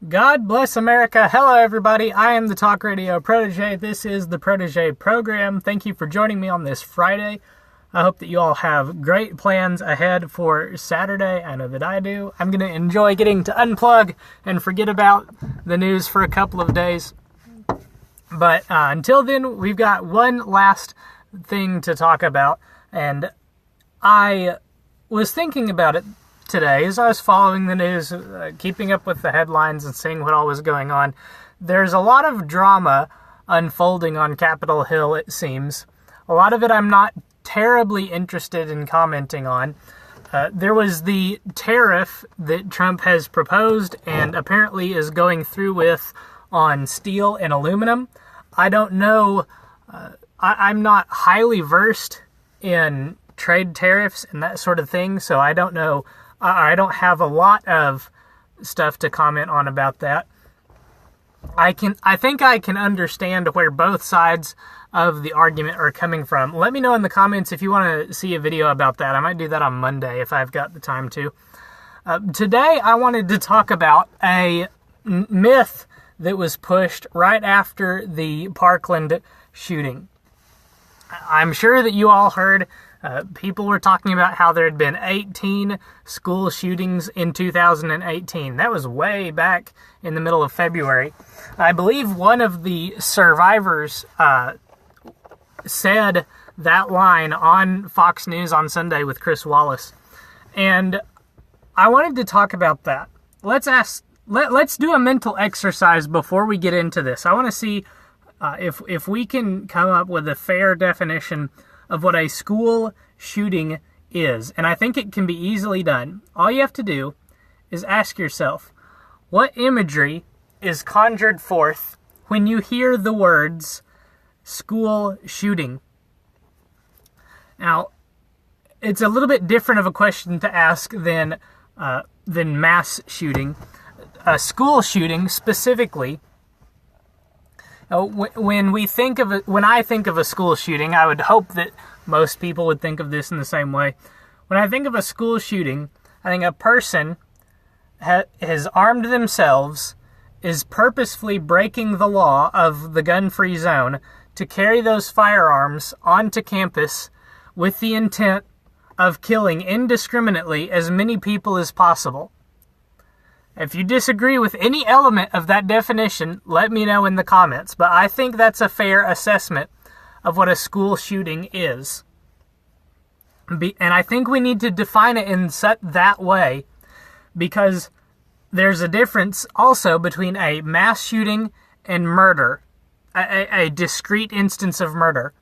God bless America. Hello, everybody. I am the Talk Radio Protege. This is the Protege program. Thank you for joining me on this Friday. I hope that you all have great plans ahead for Saturday. I know that I do. I'm going to enjoy getting to unplug and forget about the news for a couple of days. But until then, we've got one last thing to talk about. And I was thinking about it today, as I was following the news, keeping up with the headlines and seeing what all was going on. There's a lot of drama unfolding on Capitol Hill, it seems. A lot of it I'm not terribly interested in commenting on. There was the tariff that Trump has proposed and apparently is going through with on steel and aluminum. I don't know. I'm not highly versed in trade tariffs and that sort of thing, so I don't know. I don't have a lot of stuff to comment on about that. I think I can understand where both sides of the argument are coming from. Let me know in the comments if you want to see a video about that. I might do that on Monday if I've got the time to. Today I wanted to talk about a myth that was pushed right after the Parkland shooting. I'm sure that you all heard people were talking about how there had been 18 school shootings in 2018. That was way back in the middle of February. I believe one of the survivors said that line on Fox News on Sunday with Chris Wallace. And I wanted to talk about that. Let's do a mental exercise before we get into this. I want to see if we can come up with a fair definition of what a school shooting is. And I think it can be easily done. All you have to do is ask yourself, what imagery is conjured forth when you hear the words school shooting? Now, it's a little bit different of a question to ask than mass shooting. A school shooting specifically, when I think of a school shooting, I would hope that most people would think of this in the same way. When I think of a school shooting, I think a person has armed themselves, is purposefully breaking the law of the gun-free zone to carry those firearms onto campus with the intent of killing indiscriminately as many people as possible. If you disagree with any element of that definition, let me know in the comments. But I think that's a fair assessment of what a school shooting is. And I think we need to define it in that way because there's a difference also between a mass shooting and murder, a discrete instance of murder.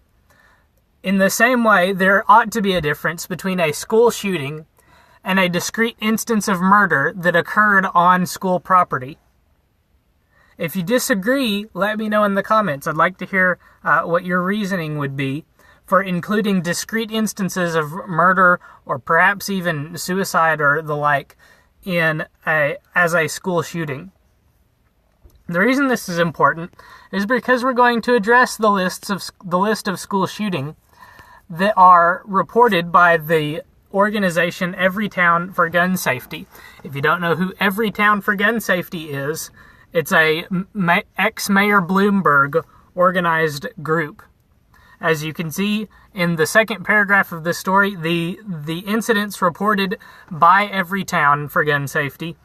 In the same way, there ought to be a difference between a school shooting and a discrete instance of murder that occurred on school property. If you disagree, let me know in the comments. I'd like to hear what your reasoning would be for including discrete instances of murder or perhaps even suicide or the like as a school shooting. The reason this is important is because we're going to address the list of school shooting that are reported by the organization Everytown for Gun Safety. If you don't know who Everytown for Gun Safety is, it's a ex-Mayor Bloomberg organized group. As you can see in the second paragraph of this story, the incidents reported by Everytown for Gun Safety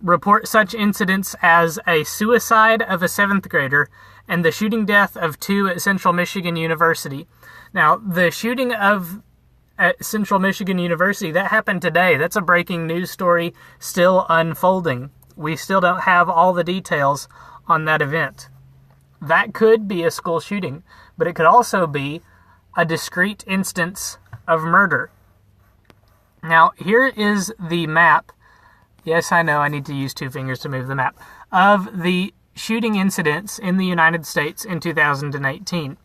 report such incidents as a suicide of a 7th grader and the shooting death of 2 at Central Michigan University. Now, the shooting at Central Michigan University, that happened today. That's a breaking news story still unfolding. We still don't have all the details on that event. That could be a school shooting, but it could also be a discrete instance of murder. Now, here is the map. Yes, I know I need to use 2 fingers to move the map of the shooting incidents in the United States in 2018.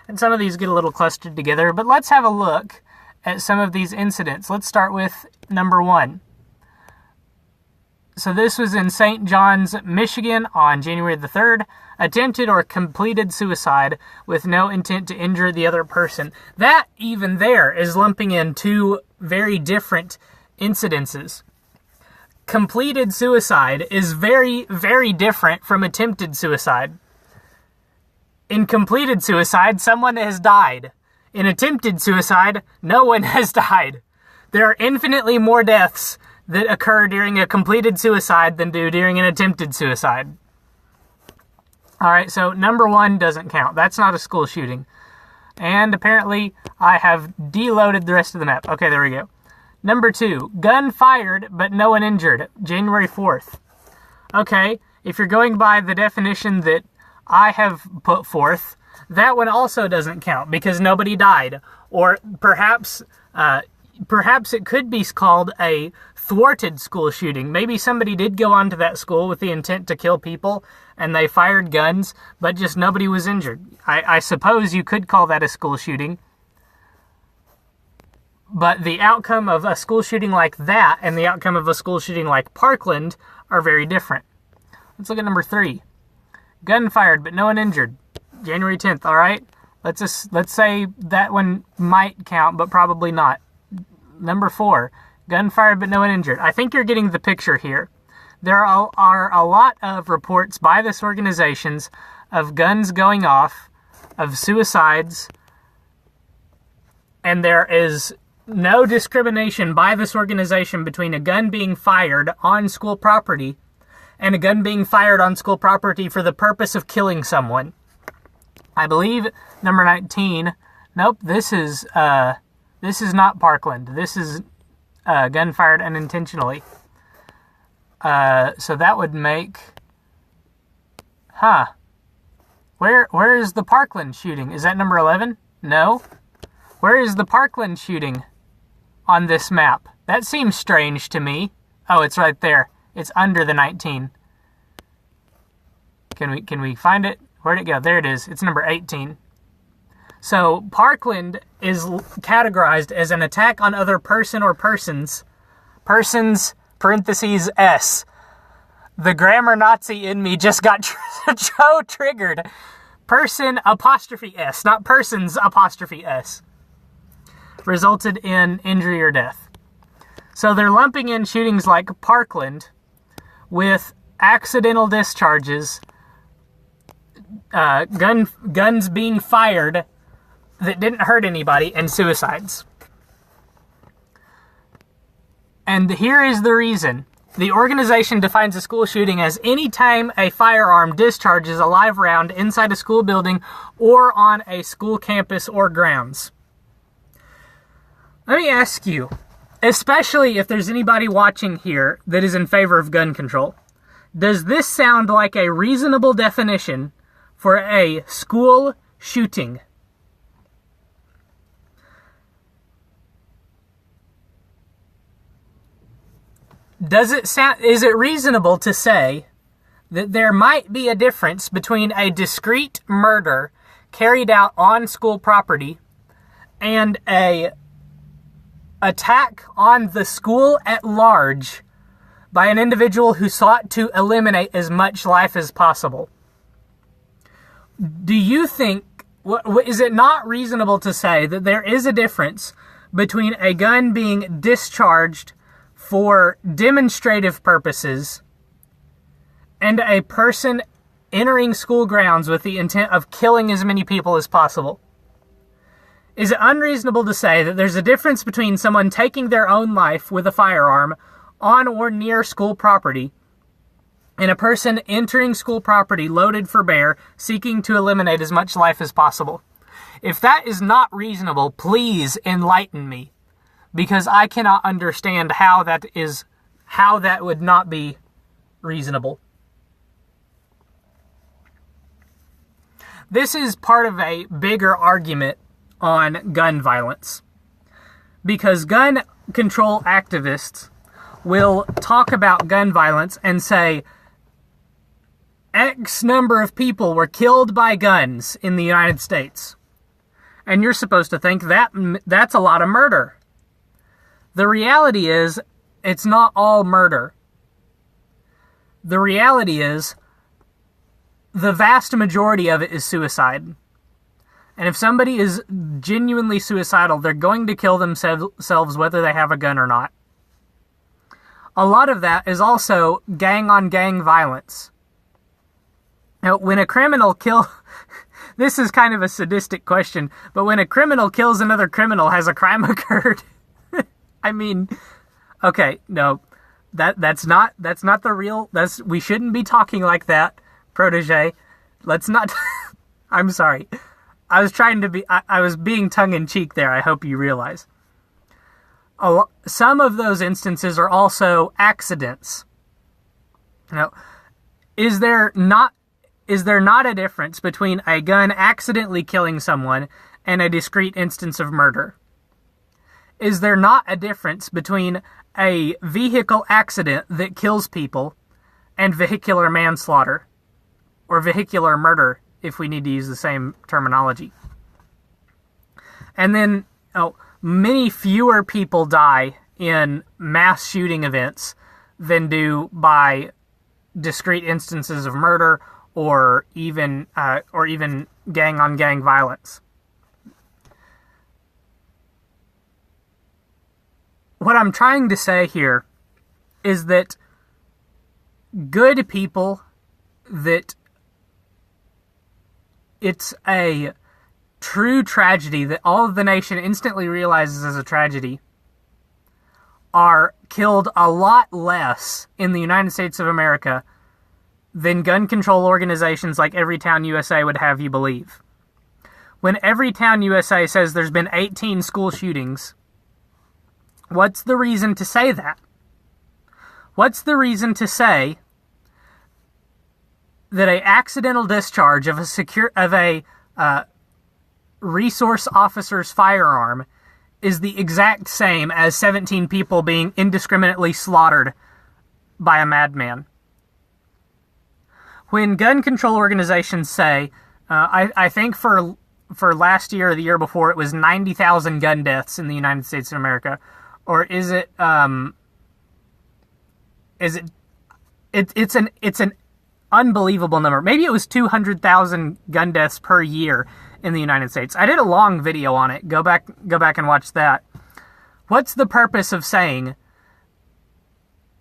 And some of these get a little clustered together, but let's have a look at some of these incidents. Let's start with number 1. So this was in St. John's, Michigan on January the 3rd. Attempted or completed suicide with no intent to injure the other person. That, even there, is lumping in 2 very different incidences. completed suicide is very, very different from attempted suicide. In completed suicide, someone has died. In attempted suicide, no one has died. There are infinitely more deaths that occur during a completed suicide than do during an attempted suicide. Alright, so number 1 doesn't count. That's not a school shooting. And apparently, I have deloaded the rest of the map. Okay, there we go. Number 2, gun fired, but no one injured. January 4th. Okay, if you're going by the definition that I have put forth, that one also doesn't count because nobody died. Or perhaps it could be called a thwarted school shooting. Maybe somebody did go onto that school with the intent to kill people, and they fired guns, but just nobody was injured. I suppose you could call that a school shooting. But the outcome of a school shooting like that and the outcome of a school shooting like Parkland are very different. Let's look at number 3. Gun fired, but no one injured. January 10th, all right? Let's say that one might count, but probably not. Number 4, gun fired, but no one injured. I think you're getting the picture here. There are a lot of reports by this organization of guns going off, of suicides, and there is no discrimination by this organization between a gun being fired on school property and a gun being fired on school property for the purpose of killing someone. I believe number 19. Nope, this is not Parkland. This is gun fired unintentionally. So that would make... Where is the Parkland shooting? Is that number 11? No. Where is the Parkland shooting on this map? That seems strange to me. Oh, it's right there. It's under the 19. Can we find it? Where'd it go? There it is. It's number 18. So Parkland is categorized as an attack on other person or persons. Persons, parentheses, S. The grammar Nazi in me just got so triggered. Person, apostrophe S, not persons, apostrophe S. Resulted in injury or death. So they're lumping in shootings like Parkland with accidental discharges, guns being fired that didn't hurt anybody, and suicides. And here is the reason. The organization defines a school shooting as any time a firearm discharges a live round inside a school building or on a school campus or grounds. Let me ask you, especially if there's anybody watching here that is in favor of gun control, does this sound like a reasonable definition for a school shooting? Is it reasonable to say that there might be a difference between a discrete murder carried out on school property and a attack on the school at large by an individual who sought to eliminate as much life as possible? Do you think, is it not reasonable to say that there is a difference between a gun being discharged for demonstrative purposes and a person entering school grounds with the intent of killing as many people as possible? Is it unreasonable to say that there's a difference between someone taking their own life with a firearm on or near school property and a person entering school property loaded for bear, seeking to eliminate as much life as possible? If that is not reasonable, please enlighten me, because I cannot understand how that would not be reasonable. This is part of a bigger argument on gun violence, because gun control activists will talk about gun violence and say X number of people were killed by guns in the United States. And you're supposed to think that's a lot of murder. The reality is, it's not all murder. The reality is, the vast majority of it is suicide. And if somebody is genuinely suicidal, they're going to kill themselves whether they have a gun or not. a lot of that is also gang-on-gang violence. Now, when a criminal this is kind of a sadistic question, but when a criminal kills another criminal, has a crime occurred? I mean, okay, no, that's not the real, we shouldn't be talking like that, protege. Let's not, I'm sorry. I was being tongue-in-cheek there, I hope you realize. Some of those instances are also accidents. Now, is there not a difference between a gun accidentally killing someone and a discrete instance of murder? Is there not a difference between a vehicle accident that kills people and vehicular manslaughter? Or vehicular murder, if we need to use the same terminology. And then, many fewer people die in mass shooting events than do by discrete instances of murder or even gang-on-gang violence. What I'm trying to say here is that good people, that it's a true tragedy that all of the nation instantly realizes as a tragedy, are killed a lot less in the United States of America than gun control organizations like Everytown USA would have you believe. When Everytown USA says there's been 18 school shootings, what's the reason to say that? What's the reason to say that a accidental discharge of a resource officer's firearm is the exact same as 17 people being indiscriminately slaughtered by a madman? When gun control organizations say, I think for last year or the year before, it was 90,000 gun deaths in the United States of America, or is it? It's an unbelievable number. Maybe it was 200,000 gun deaths per year in the United States. I did a long video on it. Go back and watch that. What's the purpose of saying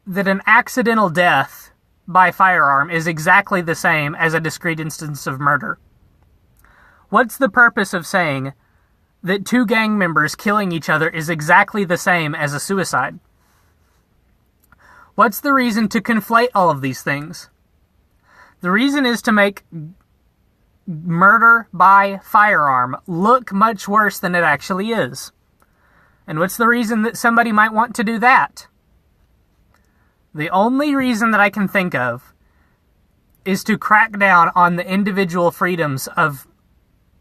that an accidental death by firearm is exactly the same as a discrete instance of murder? What's the purpose of saying that two gang members killing each other is exactly the same as a suicide? What's the reason to conflate all of these things? The reason is to make murder by firearm look much worse than it actually is. And what's the reason that somebody might want to do that? The only reason that I can think of is to crack down on the individual freedoms of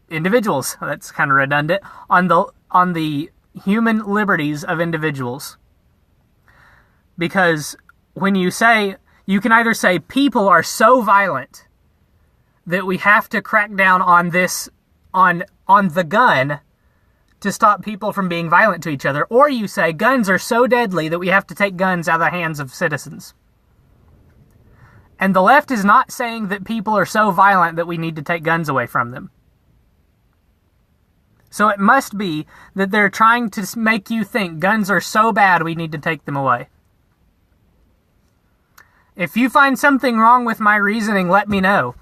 individuals. That's kind of redundant. On the human liberties of individuals. Because when you can either say people are so violent that we have to crack down on this, on the gun to stop people from being violent to each other, or you say guns are so deadly that we have to take guns out of the hands of citizens. And the left is not saying that people are so violent that we need to take guns away from them. So it must be that they're trying to make you think guns are so bad we need to take them away. If you find something wrong with my reasoning, let me know.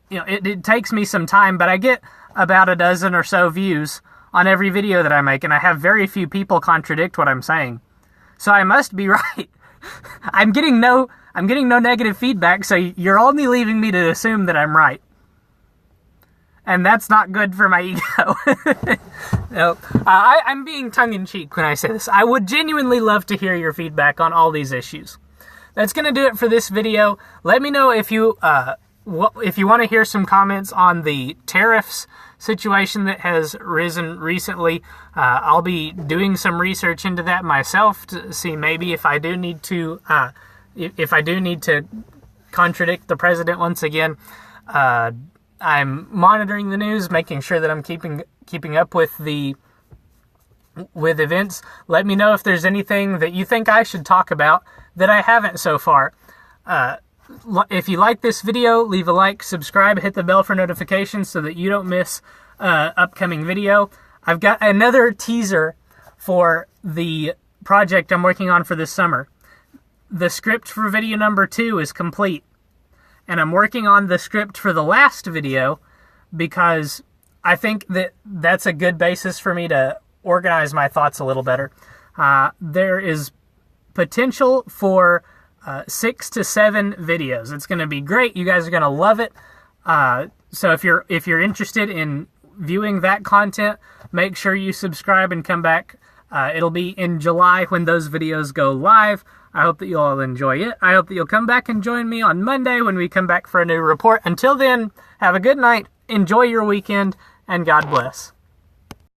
It takes me some time, but I get about a dozen or so views on every video that I make, and I have very few people contradict what I'm saying. So I must be right. I'm getting no negative feedback, so you're only leaving me to assume that I'm right. And that's not good for my ego. No, I'm being tongue-in-cheek when I say this. I would genuinely love to hear your feedback on all these issues. That's going to do it for this video. Let me know if you want to hear some comments on the tariffs situation that has risen recently. I'll be doing some research into that myself to see maybe if I do need to contradict the president once again. I'm monitoring the news, making sure that I'm keeping up with events. Let me know if there's anything that you think I should talk about that I haven't so far. If you like this video, leave a like, subscribe, hit the bell for notifications so that you don't miss upcoming video. I've got another teaser for the project I'm working on for this summer. The script for video number 2 is complete, and I'm working on the script for the last video because I think that that's a good basis for me to organize my thoughts a little better. There is potential for 6 to 7 videos. It's going to be great. You guys are going to love it. So if you're interested in viewing that content, make sure you subscribe and come back. It'll be in July when those videos go live. I hope that you'll all enjoy it. I hope that you'll come back and join me on Monday when we come back for a new report. Until then, have a good night, enjoy your weekend, and God bless.